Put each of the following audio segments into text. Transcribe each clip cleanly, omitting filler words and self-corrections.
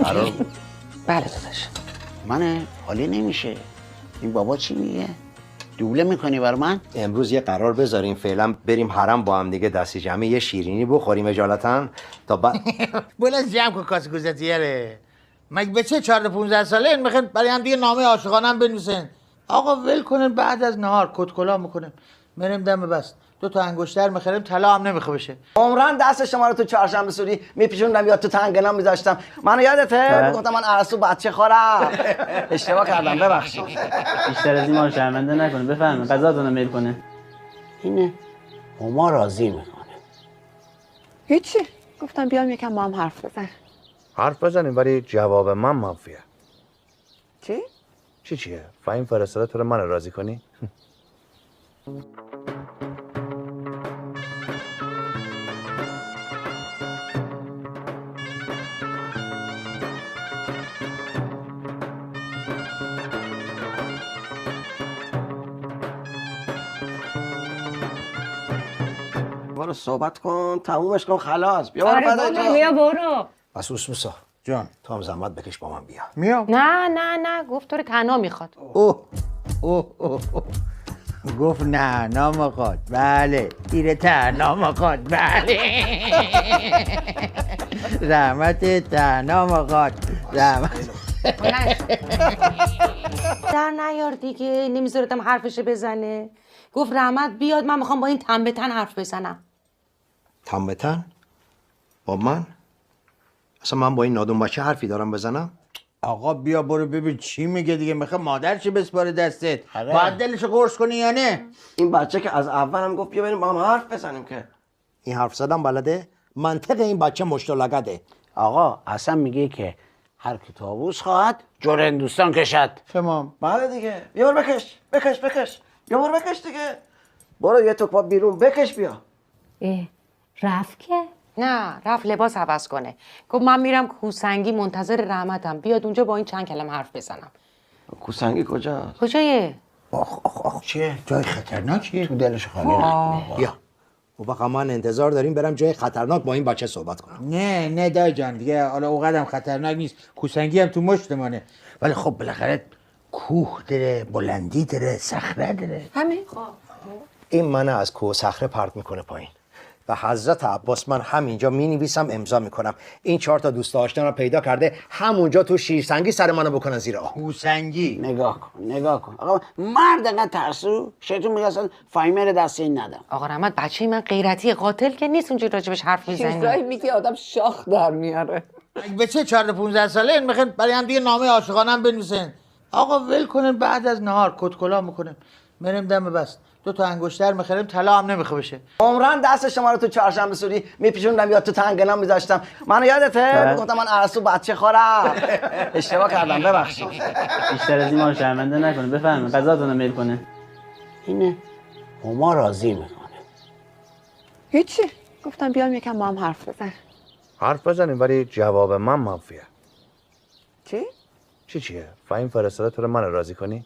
قرار بله داداش. من حالی نمیشه. این بابا چی میگه؟ دوبله میکنی بر من؟ امروز یه قرار بذاریم فعلا بریم حرم با هم دیگه دستی جمعی یه شیرینی بخوریم اجالتا تا بعد. بلند جمع کن کاسه گوزتیره. مگه به چه 14-15 ساله این میخواین برای هم دیگه نامه عاشقانه هم بنویسین؟ آقا ول کنین بعد از نهار کتکلا میکنیم میریم دم بست 2 انگشتر میخریم طلا هم نمیخواد بشه. عمران دست شما رو تو چهارشنبه سوری میپیچوندم یا تو تنگنا میذاشتم. منو یادته؟ گفتم من عرسو بچه خورم. اشتباه کردم ببخشید. بیشتر از این ما رو شرمنده نکنه. بفرمایید غذاتون رو میل کنه. اینه هما راضی میکنه. هیچی، گفتم بیام یکم با هم حرف بزن. حرف بزنیم ولی جواب من منفیه. چی؟ چیه؟ فهیم فرستاده تو رو من راضی کنی؟ برو صحبت کن تمومش کن خلاص. بیا برو آره فدای بابا تو. بیا برو. پس اوسموسا جان تو هم زحمت بکش با من بیا. میام. نه گفت تو رو تنها میخواد. اوه. گفت نه نامخواد. بله تیره تنها مخواد. بله رحمت تنها مخواد. رحمت در نیار دیگه نمیذارتم حرفش بزنه. گفت رحمت بیاد من میخوام با این تن به تن حرف بزنم. تن به تن؟ با من؟ اصلا من با این نادون بچه حرفی دارم بزنم؟ آقا بیا برو ببین چی میگه دیگه. میخواد مادرش بسپاره دستت. آره. باید دلشو قرص کنی یا نه؟ این بچه که از اول هم گفت بیا بریم با هم حرف بزنیم که. این حرف زدن بلده؟ منطق این بچه مشت و لگده. آقا اصلا میگه که هر کی طاووس خواهد جور هندوستان کشد. تمام. بله دیگه. بیا برو بکش. بیا برو بکش دیگه. برو یه توپا بیرون بکش بیا. رفت که؟ نه رفت لباس عوض کنه. گفت من میرم کوسنگی منتظر رحمتم بیاد اونجا با این چند کلمه حرف بزنم. کوسنگی کجاست؟ کجایه؟ آخ چیه؟ جای خطرناکیه؟ تو دلش خالی نکنه. بیا. اون وقت من انتظار داریم برم جای خطرناک با این بچه صحبت کنم. نه دای جان دیگه حالا اوقدم خطرناک نیست. کوسنگی هم تو مشتمانه. ولی خب بالاخره کوه داره، بلندی داره، صخره داره. همین؟ این منو از کوه صخره پرت میکنه پایین. و حضرت عباس من همینجا مینویسم امضا میکنم. این 4 دوست آشنا رو پیدا کرده همونجا تو شیرسنگی سر منو بکنن زیر آب. کوسنگی. نگاه کن. آقا مرد انقدر ترسو شیطون میگه اصلا فهیمه رو دست این ندم. آقا رحمت بچه من غیرتی قاتل که نیست اونجوری راجبش حرف چیزایی میزنی. میگه آدم شاخ در میاره. مگه به چه 14-15 ساله این میخواین برای هم دیگه نامه عاشقانه هم بنویسین؟ آقا ول کنین بعد از نهار کتکلا میکنیم میریم دم بست 2 انگشتر میخریم طلا هم نمیخواد بشه. عمران دست شما رو تو چهارشنبه سوری میپیچوندم یا تو تنگنا میذاشتم. منو یادته؟ گفتم من عرسو بچه خورم. اشتباه کردم ببخشید. بیشتر از این ما رو شرمنده نکنه. بفرمایید غذاتون رو میل کنه. اینه هما راضی میکنه. هیچی، گفتم بیام یکم با هم حرف بزن. حرف بزنیم ولی جواب من منفیه. چی؟ چیه؟ فهیم فرستاده تو رو من راضی کنی؟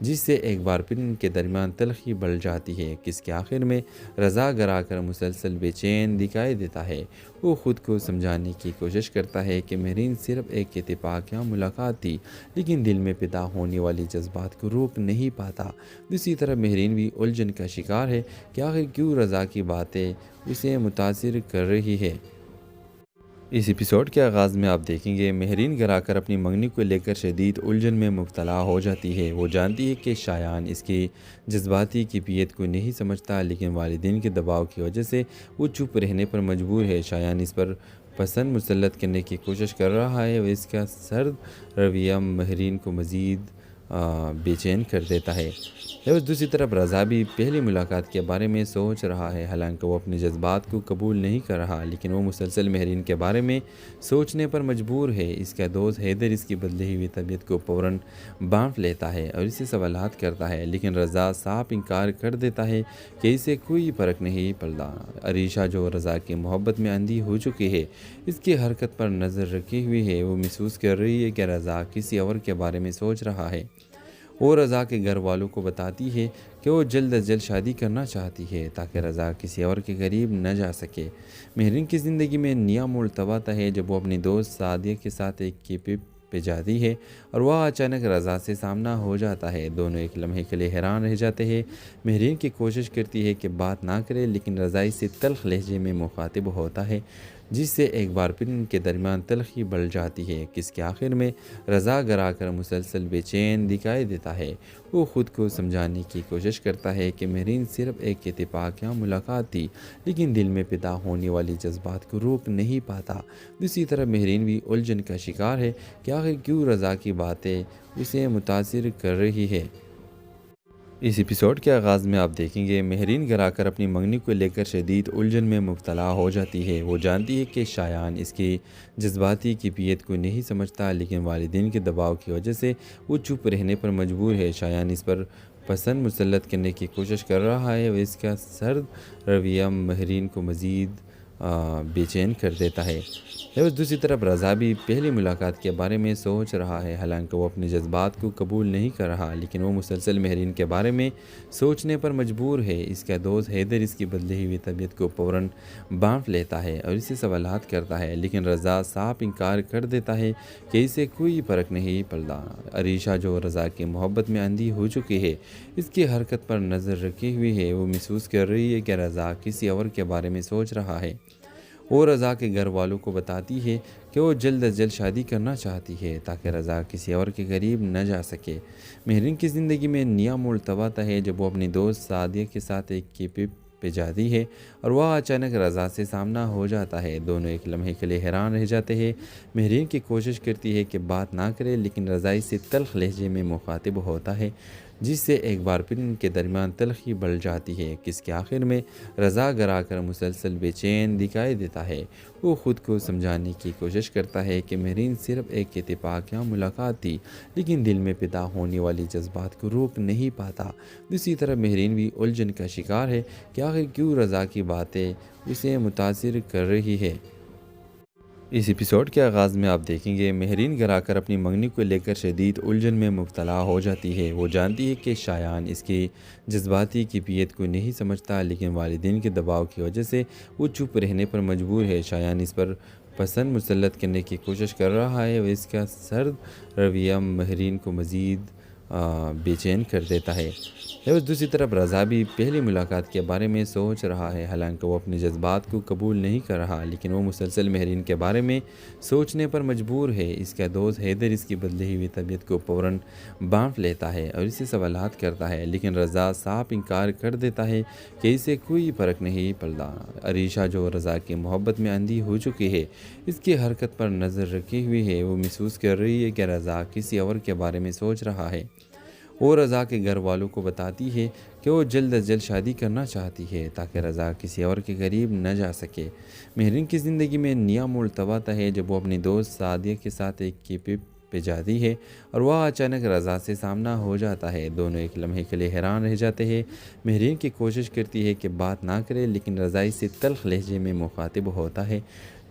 جس سے ایک بار پھر ان کے درمیان تلخی بڑھ جاتی ہے کہ اس کے آخر میں رضا گرا کر مسلسل بے چین دکھائی دیتا ہے۔ وہ خود کو سمجھانے کی کوشش کرتا ہے کہ مہرین صرف ایک اتفاقیہ ملاقات تھی، لیکن دل میں پیدا ہونے والی جذبات کو روک نہیں پاتا۔ دوسری طرف مہرین بھی الجھن کا شکار ہے کہ آخر کیوں رضا کی باتیں اسے متاثر کر رہی ہے۔ اس ایپیسوڈ کے آغاز میں آپ دیکھیں گے مہرین گرا کر اپنی منگنی کو لے کر شدید الجھن میں مبتلا ہو جاتی ہے۔ وہ جانتی ہے کہ شایان اس کی جذباتی کیفیت کو نہیں سمجھتا، لیکن والدین کے دباؤ کی وجہ سے وہ چپ رہنے پر مجبور ہے۔ شایان اس پر پسند مسلط کرنے کی کوشش کر رہا ہے اور اس کا سرد رویہ مہرین کو مزید بے چین کر دیتا ہے۔ دوسری طرف رضا بھی پہلی ملاقات کے بارے میں سوچ رہا ہے، حالانکہ وہ اپنے جذبات کو قبول نہیں کر رہا، لیکن وہ مسلسل مہرین کے بارے میں سوچنے پر مجبور ہے۔ اس کا دوست حیدر اس کی بدلی ہوئی طبیعت کو فوراً بانٹ لیتا ہے اور اسے سوالات کرتا ہے، لیکن رضا صاف انکار کر دیتا ہے کہ اسے کوئی فرق نہیں پڑتا۔ عریشہ جو رضا کی محبت میں اندھی ہو چکی ہے، اس کی حرکت پر نظر رکھی ہوئی ہے۔ وہ محسوس کر رہی ہے کہ رضا کسی اور کے بارے میں سوچ رہا ہے۔ وہ رضا کے گھر والوں کو بتاتی ہے کہ وہ جلد از جلد شادی کرنا چاہتی ہے تاکہ رضا کسی اور کے قریب نہ جا سکے۔ مہرین کی زندگی میں نیا موڑ تب آتا ہے جب وہ اپنی دوست سعدیہ کے ساتھ ایک کیفے پہ جاتی ہے اور وہ اچانک رضا سے سامنا ہو جاتا ہے۔ دونوں ایک لمحے کے لیے حیران رہ جاتے ہیں۔ مہرین کی کوشش کرتی ہے کہ بات نہ کرے، لیکن رضا اس سے تلخ لہجے میں مخاطب ہوتا ہے، جس سے ایک بار پھر ان کے درمیان تلخی بڑھ جاتی ہے کہ اس کے آخر میں رضا گرا کر مسلسل بے چین دکھائی دیتا ہے۔ وہ خود کو سمجھانے کی کوشش کرتا ہے کہ مہرین صرف ایک اتفاقیہ ملاقات تھی، لیکن دل میں پیدا ہونے والی جذبات کو روک نہیں پاتا۔ دوسری طرف مہرین بھی الجھن کا شکار ہے کہ آخر کیوں رضا کی باتیں اسے متاثر کر رہی ہے۔ اس ایپیسوڈ کے آغاز میں آپ دیکھیں گے مہرین گرا کر اپنی منگنی کو لے کر شدید الجھن میں مبتلا ہو جاتی ہے۔ وہ جانتی ہے کہ شایان اس کی جذباتی کیفیت کو نہیں سمجھتا، لیکن والدین کے دباؤ کی وجہ سے وہ چپ رہنے پر مجبور ہے۔ شایان اس پر پسند مسلط کرنے کی کوشش کر رہا ہے اور اس کا سرد رویہ مہرین کو مزید بے چین کر دیتا ہے۔ دوسری طرف رضا بھی پہلی ملاقات کے بارے میں سوچ رہا ہے، حالانکہ وہ اپنے جذبات کو قبول نہیں کر رہا، لیکن وہ مسلسل مہرین کے بارے میں سوچنے پر مجبور ہے۔ اس کا دوست حیدر اس کی بدلی ہوئی طبیعت کو فوراً بانٹ لیتا ہے اور اسے سوالات کرتا ہے، لیکن رضا صاف انکار کر دیتا ہے کہ اسے کوئی فرق نہیں پڑتا۔ عریشہ جو رضا کی محبت میں اندھی ہو چکی ہے، اس کی حرکت پر نظر رکھی ہوئی ہے۔ وہ محسوس کر رہی ہے کہ رضا کسی اور کے بارے میں سوچ رہا ہے۔ وہ رضا کے گھر والوں کو بتاتی ہے کہ وہ جلد از جلد شادی کرنا چاہتی ہے تاکہ رضا کسی اور کے قریب نہ جا سکے۔ مہرین کی زندگی میں نیا موڑ تب آتا ہے جب وہ اپنی دوست سعدیہ کے ساتھ ایک کیفے پہ جاتی ہے اور وہ اچانک رضا سے سامنا ہو جاتا ہے۔ دونوں ایک لمحے کے لیے حیران رہ جاتے ہیں۔ مہرین کی کوشش کرتی ہے کہ بات نہ کرے، لیکن رضا اس سے تلخ لہجے میں مخاطب ہوتا ہے، جس سے ایک بار پھر ان کے درمیان تلخی بڑھ جاتی ہے کہ اس کے آخر میں رضا گرا کر مسلسل بے چین دکھائی دیتا ہے۔ وہ خود کو سمجھانے کی کوشش کرتا ہے کہ مہرین صرف ایک اتفاقیہ ملاقات تھی، لیکن دل میں پیدا ہونے والی جذبات کو روک نہیں پاتا۔ دوسری طرف مہرین بھی الجھن کا شکار ہے کہ آخر کیوں رضا کی باتیں اسے متاثر کر رہی ہے۔ اس ایپیسوڈ کے آغاز میں آپ دیکھیں گے مہرین گرا کر اپنی منگنی کو لے کر شدید الجھن میں مبتلا ہو جاتی ہے۔ وہ جانتی ہے کہ شایان اس کی جذباتی کیفیت کو نہیں سمجھتا، لیکن والدین کے دباؤ کی وجہ سے وہ چپ رہنے پر مجبور ہے۔ شایان اس پر پسند مسلط کرنے کی کوشش کر رہا ہے اور اس کا سرد رویہ مہرین کو مزید بے چین کر دیتا ہے۔ دوسری طرف رضا بھی پہلی ملاقات کے بارے میں سوچ رہا ہے، حالانکہ وہ اپنے جذبات کو قبول نہیں کر رہا، لیکن وہ مسلسل مہرین کے بارے میں سوچنے پر مجبور ہے۔ اس کا دوست حیدر اس کی بدلی ہوئی طبیعت کو فوراً بانٹ لیتا ہے اور اسے سوالات کرتا ہے، لیکن رضا صاف انکار کر دیتا ہے کہ اسے کوئی فرق نہیں پڑتا۔ عریشہ جو رضا کی محبت میں اندھی ہو چکی ہے، اس کی حرکت پر نظر رکھی ہوئی ہے۔ وہ محسوس کر رہی ہے کہ رضا کسی اور کے بارے میں سوچ رہا ہے۔ وہ رضا کے گھر والوں کو بتاتی ہے کہ وہ جلد از جلد شادی کرنا چاہتی ہے تاکہ رضا کسی اور کے قریب نہ جا سکے۔ مہرین کی زندگی میں نیا موڑ تب آتا ہے جب وہ اپنی دوست سعدیہ کے ساتھ ایک کیفے پہ جاتی ہے اور وہ اچانک رضا سے سامنا ہو جاتا ہے۔ دونوں ایک لمحے کے لیے حیران رہ جاتے ہیں۔ مہرین کی کوشش کرتی ہے کہ بات نہ کرے، لیکن رضا اس سے تلخ لہجے میں مخاطب ہوتا ہے،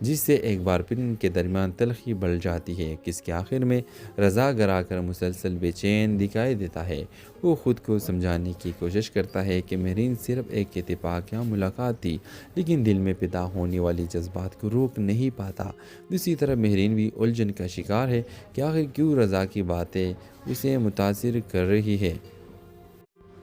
جس سے ایک بار پھر ان کے درمیان تلخی بڑھ جاتی ہے کہ اس کے آخر میں رضا گرا کر مسلسل بے چین دکھائی دیتا ہے۔ وہ خود کو سمجھانے کی کوشش کرتا ہے کہ مہرین صرف ایک اتفاق یا ملاقات تھی، لیکن دل میں پیدا ہونے والی جذبات کو روک نہیں پاتا۔ دوسری طرف مہرین بھی الجھن کا شکار ہے کہ آخر کیوں رضا کی باتیں اسے متاثر کر رہی ہے۔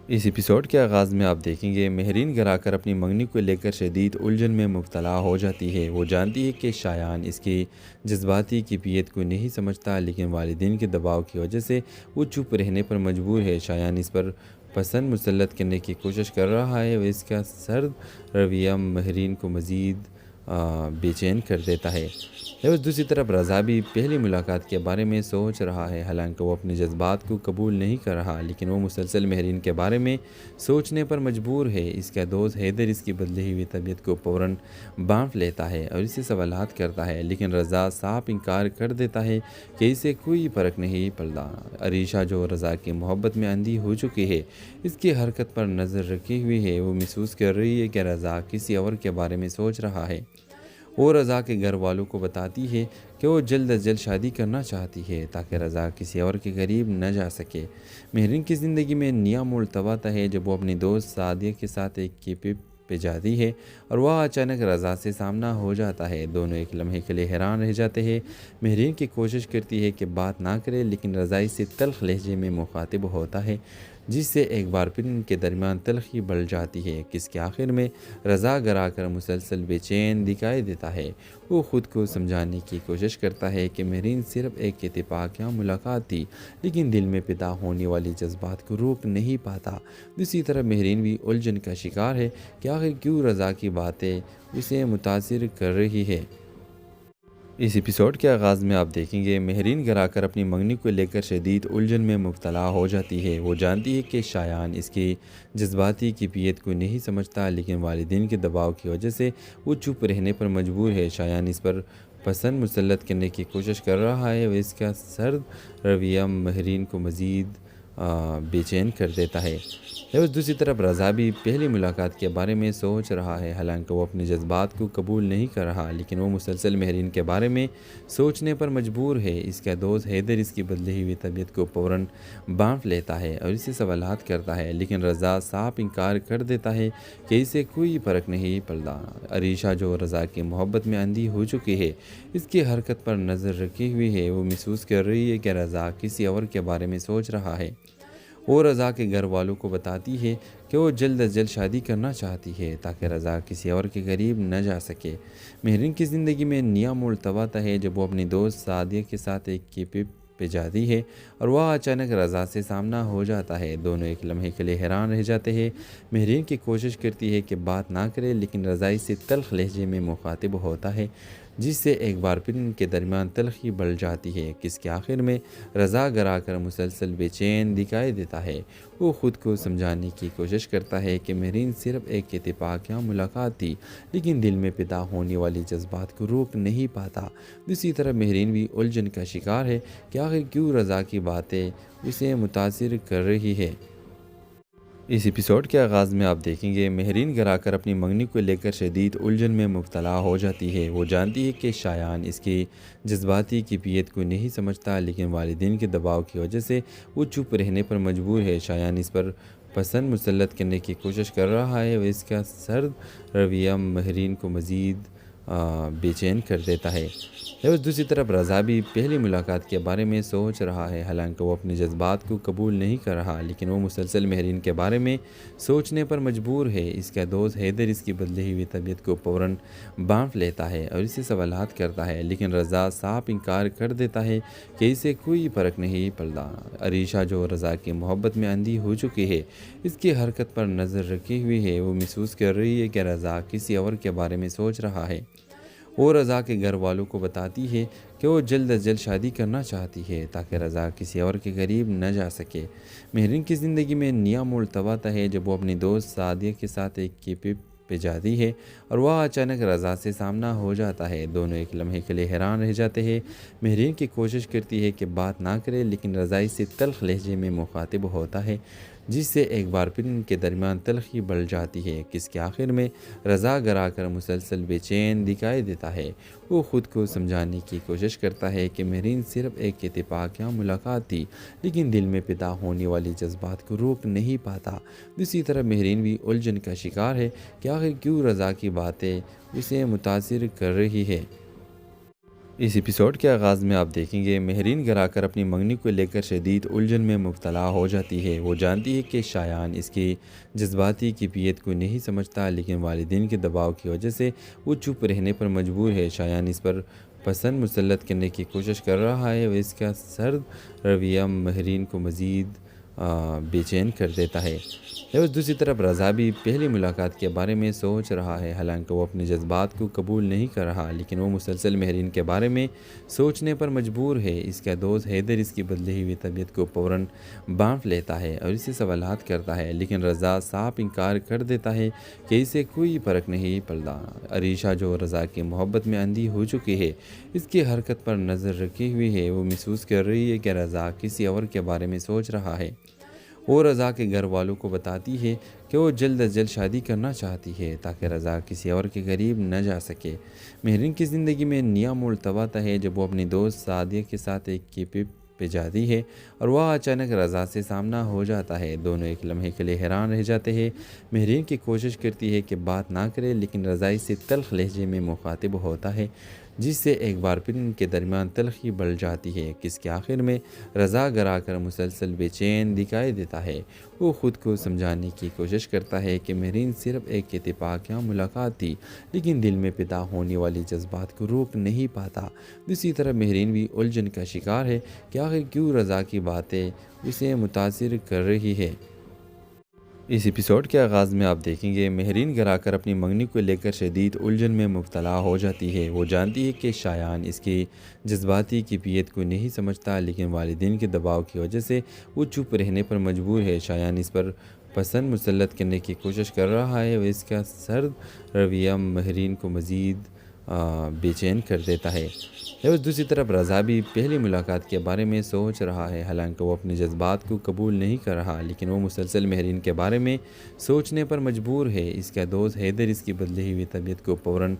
اس ایپیسوڈ کے آغاز میں آپ دیکھیں گے مہرین گھر آ کر اپنی منگنی کو لے کر شدید الجھن میں مبتلا ہو جاتی ہے۔ وہ جانتی ہے کہ شایان اس کی جذباتی کیفیت کو نہیں سمجھتا، لیکن والدین کے دباؤ کی وجہ سے وہ چپ رہنے پر مجبور ہے۔ شایان اس پر پسند مسلط کرنے کی کوشش کر رہا ہے اور اس کا سرد رویہ مہرین کو مزید بے چین کر دیتا ہے۔ دوسری طرف رضا بھی پہلی ملاقات کے بارے میں سوچ رہا ہے، حالانکہ وہ اپنے جذبات کو قبول نہیں کر رہا، لیکن وہ مسلسل مہرین کے بارے میں سوچنے پر مجبور ہے۔ اس کا دوست حیدر اس کی بدلی ہوئی طبیعت کو فوراً بانٹ لیتا ہے اور اسے سوالات کرتا ہے، لیکن رضا صاف انکار کر دیتا ہے کہ اسے کوئی فرق نہیں پڑتا۔ عریشہ جو رضا کی محبت میں اندھی ہو چکی ہے، اس کی حرکت پر نظر رکھی ہوئی ہے۔ وہ محسوس کر رہی ہے کہ رضا کسی اور کے بارے میں سوچ رہا ہے۔ وہ رضا کے گھر والوں کو بتاتی ہے کہ وہ جلد از جلد شادی کرنا چاہتی ہے تاکہ رضا کسی اور کے قریب نہ جا سکے۔ مہرین کی زندگی میں نیا موڑ تب آتا ہے جب وہ اپنی دوست سعدیہ کے ساتھ ایک کیفے پہ جاتی ہے اور وہ اچانک رضا سے سامنا ہو جاتا ہے۔ دونوں ایک لمحے کے لیے حیران رہ جاتے ہیں۔ مہرین کی کوشش کرتی ہے کہ بات نہ کرے، لیکن رضا اس سے تلخ لہجے میں مخاطب ہوتا ہے، جس سے ایک بار پھر ان کے درمیان تلخی بڑھ جاتی ہے کہ اس کے آخر میں رضا گرا کر مسلسل بے چین دکھائی دیتا ہے۔ وہ خود کو سمجھانے کی کوشش کرتا ہے کہ مہرین صرف ایک اتفاق یا ملاقات تھی، لیکن دل میں پیدا ہونے والی جذبات کو روک نہیں پاتا۔ دوسری طرف مہرین بھی الجھن کا شکار ہے کہ آخر کیوں رضا کی باتیں اسے متاثر کر رہی ہے۔ اس ایپیسوڈ کے آغاز میں آپ دیکھیں گے مہرین گھر آ کر اپنی منگنی کو لے کر شدید الجھن میں مبتلا ہو جاتی ہے۔ وہ جانتی ہے کہ شایان اس کی جذباتی کیفیت کو نہیں سمجھتا، لیکن والدین کے دباؤ کی وجہ سے وہ چپ رہنے پر مجبور ہے۔ شایان اس پر پسند مسلط کرنے کی کوشش کر رہا ہے اور اس کا سرد رویہ مہرین کو مزید بے چین کر دیتا ہے۔ دوسری طرف رضا بھی پہلی ملاقات کے بارے میں سوچ رہا ہے، حالانکہ وہ اپنے جذبات کو قبول نہیں کر رہا، لیکن وہ مسلسل مہرین کے بارے میں سوچنے پر مجبور ہے۔ اس کا دوست حیدر اس کی بدلی ہوئی طبیعت کو فوراً بانٹ لیتا ہے اور اسے سوالات کرتا ہے، لیکن رضا صاف انکار کر دیتا ہے کہ اسے کوئی فرق نہیں پڑتا۔ عریشہ جو رضا کی محبت میں اندھی ہو چکی ہے، اس کی حرکت پر نظر رکھی ہوئی ہے۔ وہ محسوس کر رہی ہے کہ رضا کسی اور کے بارے میں سوچ رہا ہے۔ وہ رضا کے گھر والوں کو بتاتی ہے کہ وہ جلد از جلد شادی کرنا چاہتی ہے تاکہ رضا کسی اور کے قریب نہ جا سکے۔ مہرین کی زندگی میں نیا موڑ تب آتا ہے جب وہ اپنی دوست سعدیہ کے ساتھ ایک کیفے پہ جاتی ہے اور وہ اچانک رضا سے سامنا ہو جاتا ہے۔ دونوں ایک لمحے کے لیے حیران رہ جاتے ہیں۔ مہرین کی کوشش کرتی ہے کہ بات نہ کرے، لیکن رضا اس سے تلخ لہجے میں مخاطب ہوتا ہے، جس سے ایک بار پھر ان کے درمیان تلخی بڑھ جاتی ہے کہ اس کے آخر میں رضا گرا کر مسلسل بے چین دکھائی دیتا ہے۔ وہ خود کو سمجھانے کی کوشش کرتا ہے کہ مہرین صرف ایک اتفاق یا ملاقات تھی، لیکن دل میں پیدا ہونے والی جذبات کو روک نہیں پاتا۔ دوسری طرف مہرین بھی الجھن کا شکار ہے کہ آخر کیوں رضا کی باتیں اسے متاثر کر رہی ہے۔ اس ایپیسوڈ کے آغاز میں آپ دیکھیں گے مہرین گھر آ کر اپنی منگنی کو لے کر شدید الجھن میں مبتلا ہو جاتی ہے۔ وہ جانتی ہے کہ شایان اس کی جذباتی کیفیت کو نہیں سمجھتا، لیکن والدین کے دباؤ کی وجہ سے وہ چپ رہنے پر مجبور ہے۔ شایان اس پر پسند مسلط کرنے کی کوشش کر رہا ہے اور اس کا سرد رویہ مہرین کو مزید بے چین کر دیتا ہے۔ دوسری طرف رضا بھی پہلی ملاقات کے بارے میں سوچ رہا ہے، حالانکہ وہ اپنے جذبات کو قبول نہیں کر رہا، لیکن وہ مسلسل مہرین کے بارے میں سوچنے پر مجبور ہے۔ اس کا دوست حیدر اس کی بدلی ہوئی طبیعت کو فوراً بانٹ لیتا ہے اور اسے سوالات کرتا ہے، لیکن رضا صاف انکار کر دیتا ہے کہ اسے کوئی فرق نہیں پڑتا۔ عریشہ جو رضا کی محبت میں اندھی ہو چکی ہے، اس کی حرکت پر نظر رکھی ہوئی ہے۔ وہ محسوس کر رہی ہے کہ رضا کسی اور کے بارے میں سوچ رہا ہے۔ وہ رضا کے گھر والوں کو بتاتی ہے کہ وہ جلد از جلد شادی کرنا چاہتی ہے تاکہ رضا کسی اور کے قریب نہ جا سکے۔ مہرین کی زندگی میں نیا موڑ تب آتا ہے جب وہ اپنی دوست سعدیہ کے ساتھ ایک کیفے پہ جاتی ہے اور وہ اچانک رضا سے سامنا ہو جاتا ہے۔ دونوں ایک لمحے کے لیے حیران رہ جاتے ہیں۔ مہرین کی کوشش کرتی ہے کہ بات نہ کرے، لیکن رضا اس سے تلخ لہجے میں مخاطب ہوتا ہے، جس سے ایک بار پھر ان کے درمیان تلخی بڑھ جاتی ہے کہ اس کے آخر میں رضا گرا کر مسلسل بے چین دکھائی دیتا ہے۔ وہ خود کو سمجھانے کی کوشش کرتا ہے کہ مہرین صرف ایک اتفاقیہ ملاقات تھی، لیکن دل میں پیدا ہونے والی جذبات کو روک نہیں پاتا۔ دوسری طرف مہرین بھی الجھن کا شکار ہے کہ آخر کیوں رضا کی باتیں اسے متاثر کر رہی ہے۔ اس ایپیسوڈ کے آغاز میں آپ دیکھیں گے مہرین گھر آ کر اپنی منگنی کو لے کر شدید الجھن میں مبتلا ہو جاتی ہے۔ وہ جانتی ہے کہ شایان اس کی جذباتی کیفیت کو نہیں سمجھتا، لیکن والدین کے دباؤ کی وجہ سے وہ چپ رہنے پر مجبور ہے۔ شایان اس پر پسند مسلط کرنے کی کوشش کر رہا ہے اور اس کا سرد رویہ مہرین کو مزید بے چین کر دیتا ہے۔ اور دوسری طرف رضا بھی پہلی ملاقات کے بارے میں سوچ رہا ہے، حالانکہ وہ اپنے جذبات کو قبول نہیں کر رہا، لیکن وہ مسلسل مہرین کے بارے میں سوچنے پر مجبور ہے۔ اس کا دوست حیدر اس کی بدلی ہوئی طبیعت کو فوراً بانٹ لیتا ہے اور اسے سوالات کرتا ہے، لیکن رضا صاف انکار کر دیتا ہے کہ اسے کوئی فرق نہیں پڑتا۔ عریشہ جو رضا کی محبت میں اندھی ہو چکی ہے، اس کی حرکت پر نظر رکھی ہوئی ہے۔ وہ محسوس کر رہی ہے کہ رضا کسی اور کے بارے میں سوچ رہا ہے۔ وہ رضا کے گھر والوں کو بتاتی ہے کہ وہ جلد از جلد شادی کرنا چاہتی ہے تاکہ رضا کسی اور کے قریب نہ جا سکے۔ مہرین کی زندگی میں نیا موڑ تب آتا ہے جب وہ اپنی دوست سعدیہ کے ساتھ ایک کیفے پہ جاتی ہے اور وہ اچانک رضا سے سامنا ہو جاتا ہے۔ دونوں ایک لمحے کے لیے حیران رہ جاتے ہیں۔ مہرین کی کوشش کرتی ہے کہ بات نہ کرے، لیکن رضا اس سے تلخ لہجے میں مخاطب ہوتا ہے، جس سے ایک بار پھر ان کے درمیان تلخی بڑھ جاتی ہے کہ اس کے آخر میں رضا گرا کر مسلسل بے چین دکھائی دیتا ہے۔ وہ خود کو سمجھانے کی کوشش کرتا ہے کہ مہرین صرف ایک اتفاقیہ ملاقات تھی، لیکن دل میں پیدا ہونے والی جذبات کو روک نہیں پاتا۔ دوسری طرف مہرین بھی الجھن کا شکار ہے کہ آخر کیوں رضا کی باتیں اسے متاثر کر رہی ہے۔ اس ایپیسوڈ کے آغاز میں آپ دیکھیں گے مہرین گھر آ کر اپنی منگنی کو لے کر شدید الجھن میں مبتلا ہو جاتی ہے۔ وہ جانتی ہے کہ شایان اس کی جذباتی کیفیت کو نہیں سمجھتا، لیکن والدین کے دباؤ کی وجہ سے وہ چپ رہنے پر مجبور ہے۔ شایان اس پر پسند مسلط کرنے کی کوشش کر رہا ہے اور اس کا سرد رویہ مہرین کو مزید بے چین کر دیتا ہے۔ اور دوسری طرف رضا بھی پہلی ملاقات کے بارے میں سوچ رہا ہے، حالانکہ وہ اپنے جذبات کو قبول نہیں کر رہا، لیکن وہ مسلسل مہرین کے بارے میں سوچنے پر مجبور ہے۔ اس کا دوست حیدر اس کی بدلی ہوئی طبیعت کو فوراً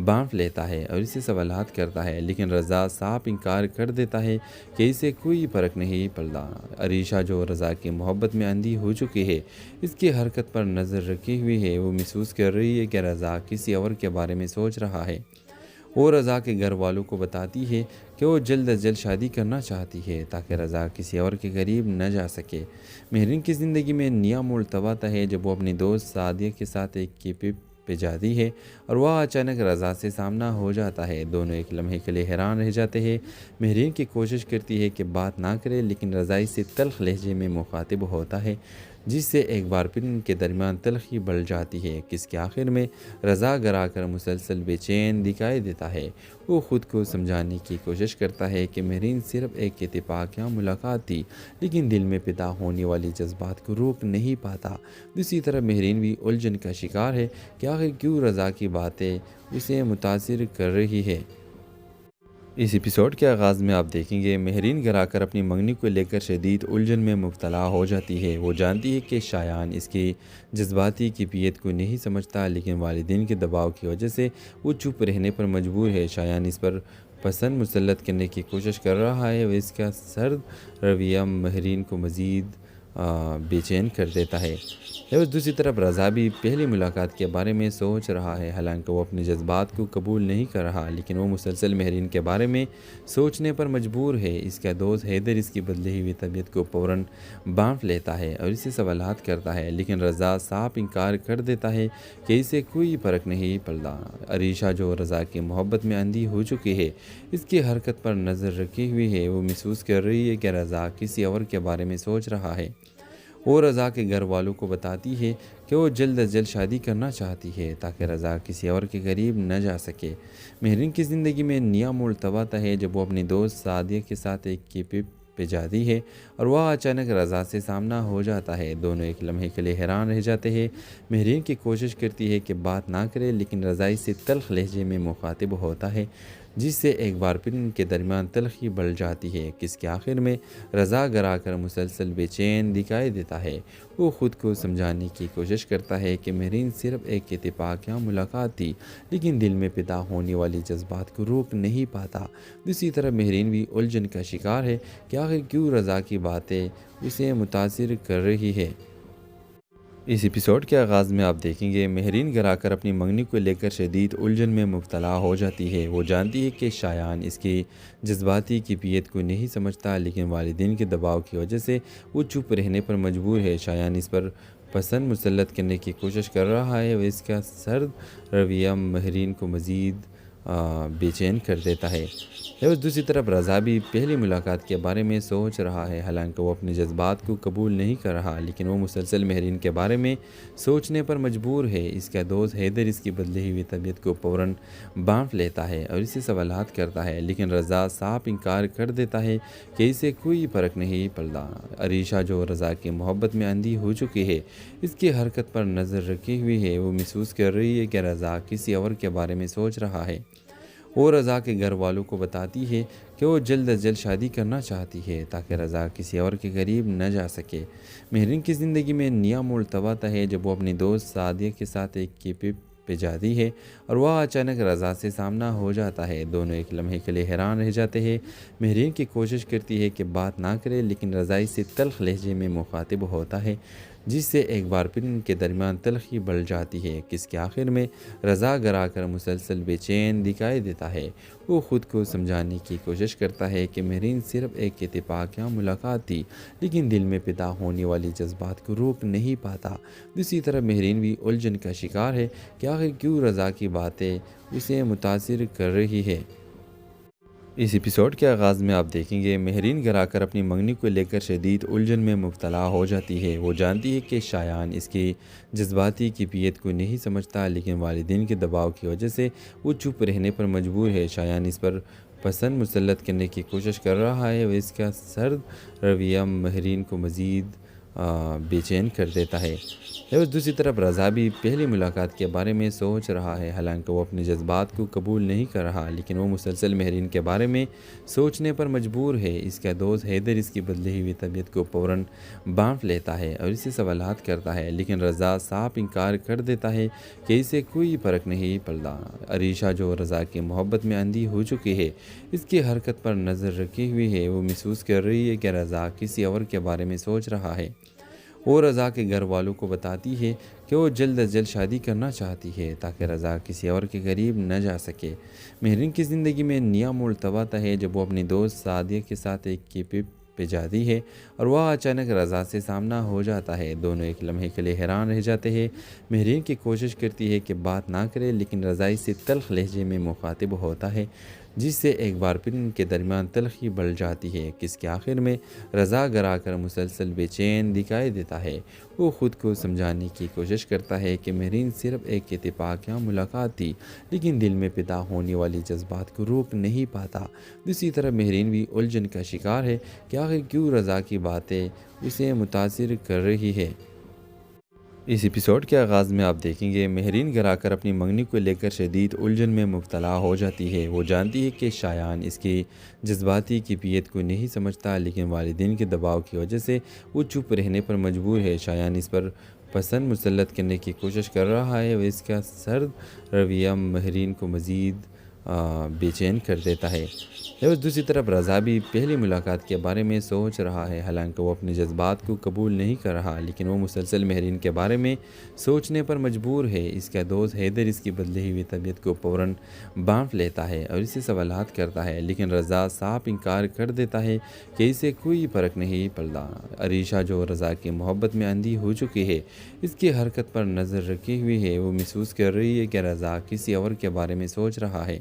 بانٹ لیتا ہے اور اسے سوالات کرتا ہے، لیکن رضا صاف انکار کر دیتا ہے کہ اسے کوئی فرق نہیں پڑتا۔ عریشہ جو رضا کی محبت میں اندھی ہو چکی ہے، اس کی حرکت پر نظر رکھی ہوئی ہے۔ وہ محسوس کر رہی ہے کہ رضا کسی اور کے بارے میں سوچ رہا ہے۔ وہ رضا کے گھر والوں کو بتاتی ہے کہ وہ جلد از جلد شادی کرنا چاہتی ہے تاکہ رضا کسی اور کے قریب نہ جا سکے۔ مہرین کی زندگی میں نیا موڑ تب آتا ہے جب وہ اپنی دوست سعدیہ کے ساتھ ایک کیفے پہ جاتی ہے اور وہ اچانک رضا سے سامنا ہو جاتا ہے۔ دونوں ایک لمحے کے لیے حیران رہ جاتے ہیں۔ مہرین کی کوشش کرتی ہے کہ بات نہ کرے، لیکن رضا اس سے تلخ لہجے میں مخاطب ہوتا ہے، جس سے ایک بار پھر ان کے درمیان تلخی بڑھ جاتی ہے کہ اس کے آخر میں رضا گرا کر مسلسل بے چین دکھائی دیتا ہے۔ وہ خود کو سمجھانے کی کوشش کرتا ہے کہ مہرین صرف ایک اتفاقیہ ملاقات تھی، لیکن دل میں پیدا ہونے والی جذبات کو روک نہیں پاتا۔ دوسری طرف مہرین بھی الجھن کا شکار ہے کہ آخر کیوں رضا کی باتیں اسے متاثر کر رہی ہے۔ اس ایپیسوڈ کے آغاز میں آپ دیکھیں گے مہرین گھر آ کر اپنی منگنی کو لے کر شدید الجھن میں مبتلا ہو جاتی ہے۔ وہ جانتی ہے کہ شایان اس کی جذباتی کیفیت کو نہیں سمجھتا، لیکن والدین کے دباؤ کی وجہ سے وہ چپ رہنے پر مجبور ہے۔ شایان اس پر پسند مسلط کرنے کی کوشش کر رہا ہے اور اس کا سرد رویہ مہرین کو مزید بے چین کر دیتا ہے۔ اور دوسری طرف رضا بھی پہلی ملاقات کے بارے میں سوچ رہا ہے، حالانکہ وہ اپنے جذبات کو قبول نہیں کر رہا، لیکن وہ مسلسل مہرین کے بارے میں سوچنے پر مجبور ہے۔ اس کا دوست حیدر اس کی بدلی ہوئی طبیعت کو فوراً بانٹ لیتا ہے اور اسے سوالات کرتا ہے، لیکن رضا صاف انکار کر دیتا ہے کہ اسے کوئی فرق نہیں پڑتا۔ عریشہ جو رضا کی محبت میں اندھی ہو چکی ہے، اس کی حرکت پر نظر رکھی ہوئی ہے۔ وہ محسوس کر رہی ہے کہ رضا کسی اور کے بارے میں سوچ رہا ہے۔ وہ رضا کے گھر والوں کو بتاتی ہے کہ وہ جلد از جلد شادی کرنا چاہتی ہے تاکہ رضا کسی اور کے قریب نہ جا سکے۔ مہرین کی زندگی میں نیا موڑ تب آتا ہے جب وہ اپنی دوست سعدیہ کے ساتھ ایک کیفے پہ جاتی ہے اور وہ اچانک رضا سے سامنا ہو جاتا ہے۔ دونوں ایک لمحے کے لیے حیران رہ جاتے ہیں۔ مہرین کی کوشش کرتی ہے کہ بات نہ کرے، لیکن رضا اس سے تلخ لہجے میں مخاطب ہوتا ہے، جس سے ایک بار پھر ان کے درمیان تلخی بڑھ جاتی ہے کہ اس کے آخر میں رضا گرا کر مسلسل بے چین دکھائی دیتا ہے۔ وہ خود کو سمجھانے کی کوشش کرتا ہے کہ مہرین صرف ایک اتفاق یا ملاقات تھی، لیکن دل میں پیدا ہونے والی جذبات کو روک نہیں پاتا۔ دوسری طرف مہرین بھی الجھن کا شکار ہے کہ آخر کیوں رضا کی باتیں اسے متاثر کر رہی ہے۔ اس ایپیسوڈ کے آغاز میں آپ دیکھیں گے مہرین گھر آ کر اپنی منگنی کو لے کر شدید الجھن میں مبتلا ہو جاتی ہے۔ وہ جانتی ہے کہ شایان اس کی جذباتی کیفیت کو نہیں سمجھتا، لیکن والدین کے دباؤ کی وجہ سے وہ چپ رہنے پر مجبور ہے۔ شایان اس پر پسند مسلط کرنے کی کوشش کر رہا ہے اور اس کا سرد رویہ مہرین کو مزید بے چین کر دیتا ہے۔ اور دوسری طرف رضا بھی پہلی ملاقات کے بارے میں سوچ رہا ہے، حالانکہ وہ اپنے جذبات کو قبول نہیں کر رہا، لیکن وہ مسلسل مہرین کے بارے میں سوچنے پر مجبور ہے۔ اس کا دوست حیدر اس کی بدلی ہوئی طبیعت کو فوراً بانٹ لیتا ہے اور اسے سوالات کرتا ہے، لیکن رضا صاف انکار کر دیتا ہے کہ اسے کوئی فرق نہیں پڑتا۔ عریشہ جو رضا کی محبت میں اندھی ہو چکی ہے، اس کی حرکت پر نظر رکھی ہوئی ہے۔ وہ محسوس کر رہی ہے کہ رضا کسی اور کے بارے میں سوچ رہا ہے۔ وہ رضا کے گھر والوں کو بتاتی ہے کہ وہ جلد از جلد شادی کرنا چاہتی ہے تاکہ رضا کسی اور کے قریب نہ جا سکے۔ مہرین کی زندگی میں نیا موڑ تب آتا ہے جب وہ اپنی دوست سعدیہ کے ساتھ ایک کیفے پہ جاتی ہے اور وہ اچانک رضا سے سامنا ہو جاتا ہے۔ دونوں ایک لمحے کے لیے حیران رہ جاتے ہیں۔ مہرین کی کوشش کرتی ہے کہ بات نہ کرے، لیکن رضا اس سے تلخ لہجے میں مخاطب ہوتا ہے، جس سے ایک بار پھر ان کے درمیان تلخی بڑھ جاتی ہے۔ کس کے آخر میں رضا گھر آ کر مسلسل بے چین دکھائی دیتا ہے۔ وہ خود کو سمجھانے کی کوشش کرتا ہے کہ مہرین صرف ایک اتفاق یا ملاقات تھی، لیکن دل میں پیدا ہونے والی جذبات کو روک نہیں پاتا۔ دوسری طرف مہرین بھی الجھن کا شکار ہے کہ آخر کیوں رضا کی باتیں اسے متاثر کر رہی ہے۔ اس ایپیسوڈ کے آغاز میں آپ دیکھیں گے مہرین گھر آ کر اپنی منگنی کو لے کر شدید الجھن میں مبتلا ہو جاتی ہے۔ وہ جانتی ہے کہ شایان اس کی جذباتی کیفیت کو نہیں سمجھتا، لیکن والدین کے دباؤ کی وجہ سے وہ چپ رہنے پر مجبور ہے۔ شایان اس پر پسند مسلط کرنے کی کوشش کر رہا ہے اور اس کا سرد رویہ مہرین کو مزید بے چین کر دیتا ہے۔ اور دوسری طرف رضا بھی پہلی ملاقات کے بارے میں سوچ رہا ہے، حالانکہ وہ اپنے جذبات کو قبول نہیں کر رہا، لیکن وہ مسلسل مہرین کے بارے میں سوچنے پر مجبور ہے۔ اس کا دوست حیدر اس کی بدلی ہوئی طبیعت کو فوراً بانٹ لیتا ہے اور اسے سوالات کرتا ہے، لیکن رضا صاف انکار کر دیتا ہے کہ اسے کوئی فرق نہیں پڑتا۔ عریشہ جو رضا کی محبت میں اندھی ہو چکی ہے، اس کی حرکت پر نظر رکھی ہوئی ہے۔ وہ محسوس کر رہی ہے کہ رضا کسی اور کے بارے میں سوچ رہا ہے۔ وہ رضا کے گھر والوں کو بتاتی ہے کہ وہ جلد از جلد شادی کرنا چاہتی ہے تاکہ رضا کسی اور کے قریب نہ جا سکے۔ مہرین کی زندگی میں نیا موڑ تب آتا ہے جب وہ اپنی دوست سعدیہ کے ساتھ ایک کیفے پہ جاتی ہے اور وہ اچانک رضا سے سامنا ہو جاتا ہے۔ دونوں ایک لمحے کے لیے حیران رہ جاتے ہیں۔ مہرین کی کوشش کرتی ہے کہ بات نہ کرے، لیکن رضا اس سے تلخ لہجے میں مخاطب ہوتا ہے، جس سے ایک بار پھر ان کے درمیان تلخی بڑھ جاتی ہے۔ کس کے آخر میں رضا گھر آ کر مسلسل بے چین دکھائی دیتا ہے۔ وہ خود کو سمجھانے کی کوشش کرتا ہے کہ مہرین صرف ایک اتفاق یا ملاقات تھی، لیکن دل میں پیدا ہونے والی جذبات کو روک نہیں پاتا۔ دوسری طرف مہرین بھی الجھن کا شکار ہے کہ آخر کیوں رضا کی باتیں اسے متاثر کر رہی ہے۔ اس ایپیسوڈ کے آغاز میں آپ دیکھیں گے مہرین گھر آ کر اپنی منگنی کو لے کر شدید الجھن میں مبتلا ہو جاتی ہے۔ وہ جانتی ہے کہ شایان اس کی جذباتی کیفیت کو نہیں سمجھتا، لیکن والدین کے دباؤ کی وجہ سے وہ چپ رہنے پر مجبور ہے۔ شایان اس پر پسند مسلط کرنے کی کوشش کر رہا ہے اور اس کا سرد رویہ مہرین کو مزید بے چین کر دیتا ہے۔ اور دوسری طرف رضا بھی پہلی ملاقات کے بارے میں سوچ رہا ہے، حالانکہ وہ اپنے جذبات کو قبول نہیں کر رہا، لیکن وہ مسلسل مہرین کے بارے میں سوچنے پر مجبور ہے۔ اس کا دوست حیدر اس کی بدلی ہوئی طبیعت کو فوراً بانٹ لیتا ہے اور اسے سوالات کرتا ہے، لیکن رضا صاف انکار کر دیتا ہے کہ اسے کوئی فرق نہیں پڑتا۔ عریشہ جو رضا کی محبت میں اندھی ہو چکی ہے، اس کی حرکت پر نظر رکھی ہوئی ہے۔ وہ محسوس کر رہی ہے کہ رضا کسی اور کے بارے میں سوچ رہا ہے۔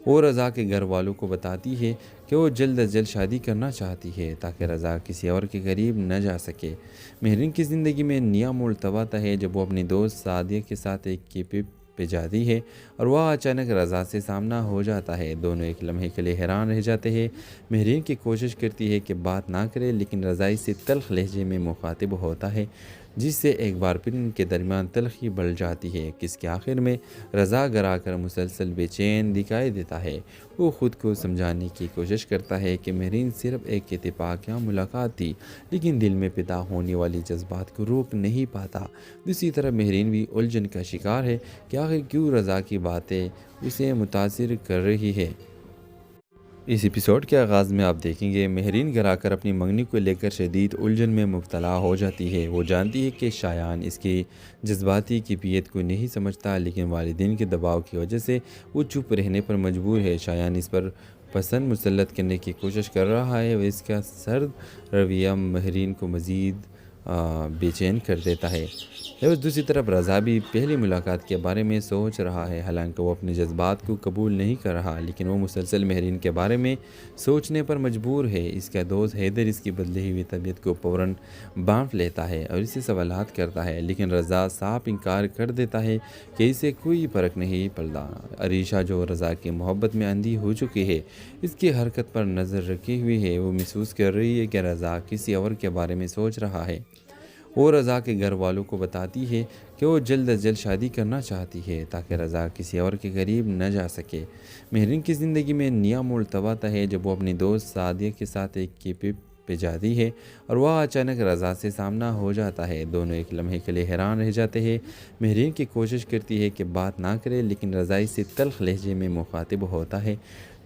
وہ رضا کے گھر والوں کو بتاتی ہے کہ وہ جلد از جلد شادی کرنا چاہتی ہے تاکہ رضا کسی اور کے قریب نہ جا سکے۔ مہرین کی زندگی میں نیا موڑ تب آتا ہے جب وہ اپنی دوست سعدیہ کے ساتھ ایک کیفے پہ جاتی ہے اور وہ اچانک رضا سے سامنا ہو جاتا ہے۔ دونوں ایک لمحے کے لیے حیران رہ جاتے ہیں۔ مہرین کی کوشش کرتی ہے کہ بات نہ کرے، لیکن رضا اس سے تلخ لہجے میں مخاطب ہوتا ہے، جس سے ایک بار پھر ان کے درمیان تلخی بڑھ جاتی ہے کہ اس کے آخر میں رضا گرا کر مسلسل بے چین دکھائی دیتا ہے۔ وہ خود کو سمجھانے کی کوشش کرتا ہے کہ مہرین صرف ایک اتفاقیہ ملاقات تھی، لیکن دل میں پیدا ہونے والی جذبات کو روک نہیں پاتا۔ دوسری طرف مہرین بھی الجھن کا شکار ہے کہ آخر کیوں رضا کی باتیں اسے متاثر کر رہی ہے۔ اس ایپیسوڈ کے آغاز میں آپ دیکھیں گے مہرین گھر آ کر اپنی منگنی کو لے کر شدید الجھن میں مبتلا ہو جاتی ہے۔ وہ جانتی ہے کہ شایان اس کی جذباتی کیفیت کو نہیں سمجھتا، لیکن والدین کے دباؤ کی وجہ سے وہ چپ رہنے پر مجبور ہے۔ شایان اس پر پسند مسلط کرنے کی کوشش کر رہا ہے اور اس کا سرد رویہ مہرین کو مزید بے چین کر دیتا ہے۔ اور دوسری طرف رضا بھی پہلی ملاقات کے بارے میں سوچ رہا ہے، حالانکہ وہ اپنے جذبات کو قبول نہیں کر رہا، لیکن وہ مسلسل مہرین کے بارے میں سوچنے پر مجبور ہے۔ اس کا دوست حیدر اس کی بدلی ہوئی طبیعت کو فوراً بانٹ لیتا ہے اور اسے سوالات کرتا ہے، لیکن رضا صاف انکار کر دیتا ہے کہ اسے کوئی فرق نہیں پڑتا۔ عریشہ جو رضا کی محبت میں اندھی ہو چکی ہے، اس کی حرکت پر نظر رکھی ہوئی ہے۔ وہ محسوس کر رہی ہے کہ رضا کسی اور کے بارے میں سوچ رہا ہے۔ وہ رضا کے گھر والوں کو بتاتی ہے کہ وہ جلد از جلد شادی کرنا چاہتی ہے تاکہ رضا کسی اور کے قریب نہ جا سکے۔ مہرین کی زندگی میں نیا موڑ تب آتا ہے جب وہ اپنی دوست سعدیہ کے ساتھ ایک کیفے پہ جاتی ہے اور وہ اچانک رضا سے سامنا ہو جاتا ہے۔ دونوں ایک لمحے کے لیے حیران رہ جاتے ہیں۔ مہرین کی کوشش کرتی ہے کہ بات نہ کرے، لیکن رضا اس سے تلخ لہجے میں مخاطب ہوتا ہے،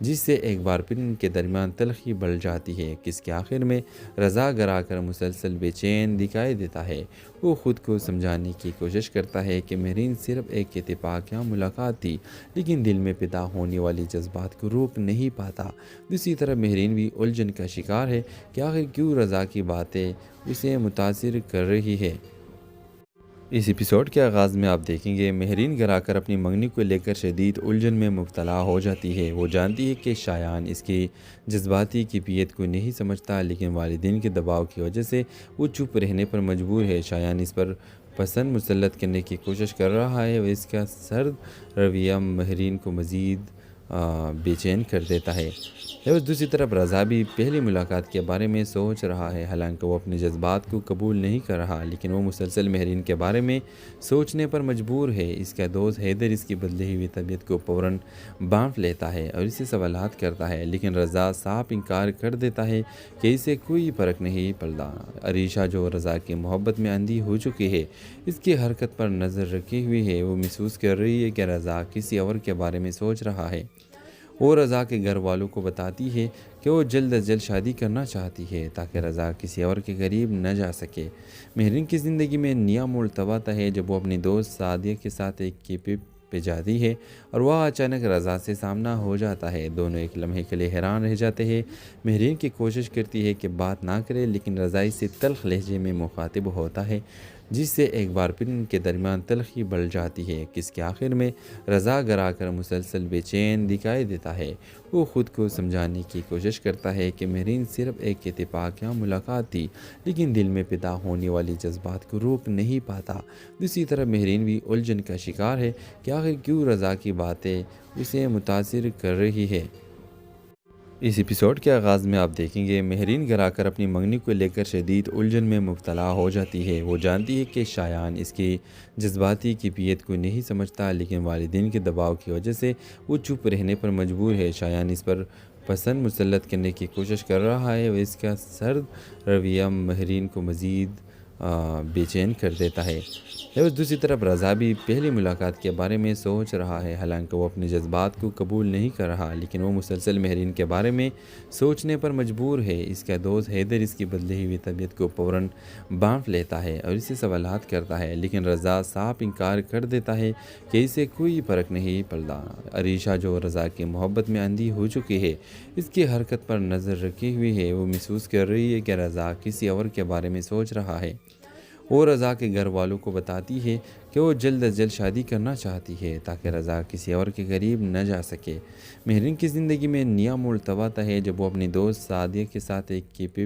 جس سے ایک بار پھر ان کے درمیان تلخی بڑھ جاتی ہے کہ اس کے آخر میں رضا گرا کر مسلسل بے چین دکھائی دیتا ہے۔ وہ خود کو سمجھانے کی کوشش کرتا ہے کہ مہرین صرف ایک اتفاقیہ ملاقات تھی، لیکن دل میں پیدا ہونے والی جذبات کو روک نہیں پاتا۔ دوسری طرف مہرین بھی الجھن کا شکار ہے کہ آخر کیوں رضا کی باتیں اسے متاثر کر رہی ہے۔ اس ایپیسوڈ کے آغاز میں آپ دیکھیں گے مہرین گھر آ کر اپنی منگنی کو لے کر شدید الجھن میں مبتلا ہو جاتی ہے۔ وہ جانتی ہے کہ شایان اس کی جذباتی کیفیت کو نہیں سمجھتا، لیکن والدین کے دباؤ کی وجہ سے وہ چپ رہنے پر مجبور ہے۔ شایان اس پر پسند مسلط کرنے کی کوشش کر رہا ہے اور اس کا سرد رویہ مہرین کو مزید بے چین کر دیتا ہے۔ اور دوسری طرف رضا بھی پہلی ملاقات کے بارے میں سوچ رہا ہے، حالانکہ وہ اپنے جذبات کو قبول نہیں کر رہا، لیکن وہ مسلسل مہرین کے بارے میں سوچنے پر مجبور ہے۔ اس کا دوست حیدر اس کی بدلی ہوئی طبیعت کو فوراً بانٹ لیتا ہے اور اسے سوالات کرتا ہے، لیکن رضا صاف انکار کر دیتا ہے کہ اسے کوئی فرق نہیں پڑتا۔ عریشہ جو رضا کی محبت میں اندھی ہو چکی ہے، اس کی حرکت پر نظر رکھی ہوئی ہے۔ وہ محسوس کر رہی ہے کہ رضا کسی اور کے بارے میں سوچ رہا ہے۔ وہ رضا کے گھر والوں کو بتاتی ہے کہ وہ جلد از جلد شادی کرنا چاہتی ہے تاکہ رضا کسی اور کے قریب نہ جا سکے۔ مہرین کی زندگی میں نیا موڑ تب آتا ہے جب وہ اپنی دوست سعدیہ کے ساتھ ایک کیفے پہ جاتی ہے اور وہ اچانک رضا سے سامنا ہو جاتا ہے۔ دونوں ایک لمحے کے لیے حیران رہ جاتے ہیں۔ مہرین کی کوشش کرتی ہے کہ بات نہ کرے، لیکن رضا اس سے تلخ لہجے میں مخاطب ہوتا ہے، جس سے ایک بار پھر ان کے درمیان تلخی بڑھ جاتی ہے کہ اس کے آخر میں رضا گرا کر مسلسل بے چین دکھائی دیتا ہے۔ وہ خود کو سمجھانے کی کوشش کرتا ہے کہ مہرین صرف ایک اتفاقیہ ملاقات تھی، لیکن دل میں پیدا ہونے والی جذبات کو روک نہیں پاتا۔ دوسری طرف مہرین بھی الجھن کا شکار ہے کہ آخر کیوں رضا کی باتیں اسے متاثر کر رہی ہے۔ اس ایپیسوڈ کے آغاز میں آپ دیکھیں گے مہرین گھر آ کر اپنی منگنی کو لے کر شدید الجھن میں مبتلا ہو جاتی ہے۔ وہ جانتی ہے کہ شایان اس کی جذباتی کیفیت کو نہیں سمجھتا، لیکن والدین کے دباؤ کی وجہ سے وہ چپ رہنے پر مجبور ہے۔ شایان اس پر پسند مسلط کرنے کی کوشش کر رہا ہے اور اس کا سرد رویہ مہرین کو مزید بے چین کر دیتا ہے۔ اور دوسری طرف رضا بھی پہلی ملاقات کے بارے میں سوچ رہا ہے، حالانکہ وہ اپنے جذبات کو قبول نہیں کر رہا، لیکن وہ مسلسل مہرین کے بارے میں سوچنے پر مجبور ہے۔ اس کا دوست حیدر اس کی بدلی ہوئی طبیعت کو فوراً بانٹ لیتا ہے اور اسے سوالات کرتا ہے، لیکن رضا صاف انکار کر دیتا ہے کہ اسے کوئی فرق نہیں پڑتا۔ عریشہ جو رضا کی محبت میں اندھی ہو چکی ہے، اس کی حرکت پر نظر رکھی ہوئی ہے۔ وہ محسوس کر رہی ہے کہ رضا کسی اور کے بارے میں سوچ رہا ہے۔ وہ رضا کے گھر والوں کو بتاتی ہے کہ وہ جلد از جلد شادی کرنا چاہتی ہے تاکہ رضا کسی اور کے قریب نہ جا سکے۔ مہرین کی زندگی میں نیا موڑ تب آتا ہے جب وہ اپنی دوست سعدیہ کے ساتھ ایک کیفے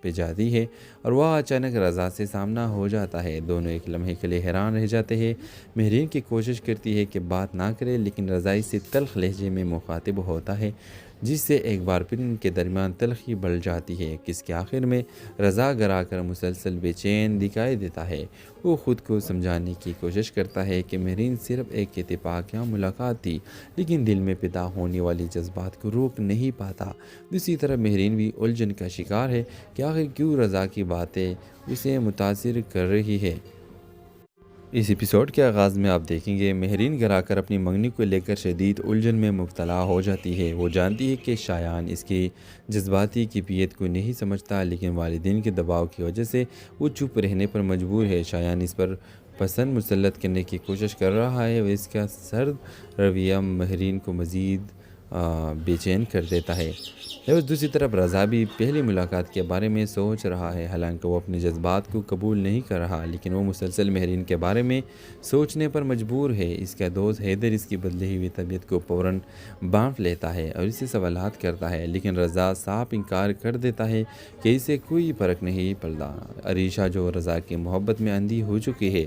پہ جاتی ہے اور وہ اچانک رضا سے سامنا ہو جاتا ہے۔ دونوں ایک لمحے کے لیے حیران رہ جاتے ہیں۔ مہرین کی کوشش کرتی ہے کہ بات نہ کرے، لیکن رضا اس سے تلخ لہجے میں مخاطب ہوتا ہے، جس سے ایک بار پھر ان کے درمیان تلخی بڑھ جاتی ہے۔ کس کے آخر میں رضا گھر کر مسلسل بے چین دکھائی دیتا ہے۔ وہ خود کو سمجھانے کی کوشش کرتا ہے کہ مہرین صرف ایک اتفاقیہ ملاقات تھی، لیکن دل میں پیدا ہونے والی جذبات کو روک نہیں پاتا۔ دوسری طرف مہرین بھی الجھن کا شکار ہے کہ آخر کیوں رضا کی باتیں اسے متاثر کر رہی ہے۔ اس ایپیسوڈ کے آغاز میں آپ دیکھیں گے مہرین گھر کر اپنی منگنی کو لے کر شدید الجھن میں مبتلا ہو جاتی ہے۔ وہ جانتی ہے کہ شایان اس کی جذباتی کیفیت کو نہیں سمجھتا، لیکن والدین کے دباؤ کی وجہ سے وہ چپ رہنے پر مجبور ہے۔ شایان اس پر پسند مسلط کرنے کی کوشش کر رہا ہے اور اس کا سرد رویہ مہرین کو مزید بے چین کر دیتا ہے۔ دوسری طرف رضا بھی پہلی ملاقات کے بارے میں سوچ رہا ہے، حالانکہ وہ اپنے جذبات کو قبول نہیں کر رہا، لیکن وہ مسلسل مہرین کے بارے میں سوچنے پر مجبور ہے۔ اس کا دوست حیدر اس کی بدلی ہوئی طبیعت کو فوراً بانٹ لیتا ہے اور اسے سوالات کرتا ہے، لیکن رضا صاف انکار کر دیتا ہے کہ اسے کوئی فرق نہیں پڑتا۔ عریشہ جو رضا کی محبت میں اندھی ہو چکی ہے،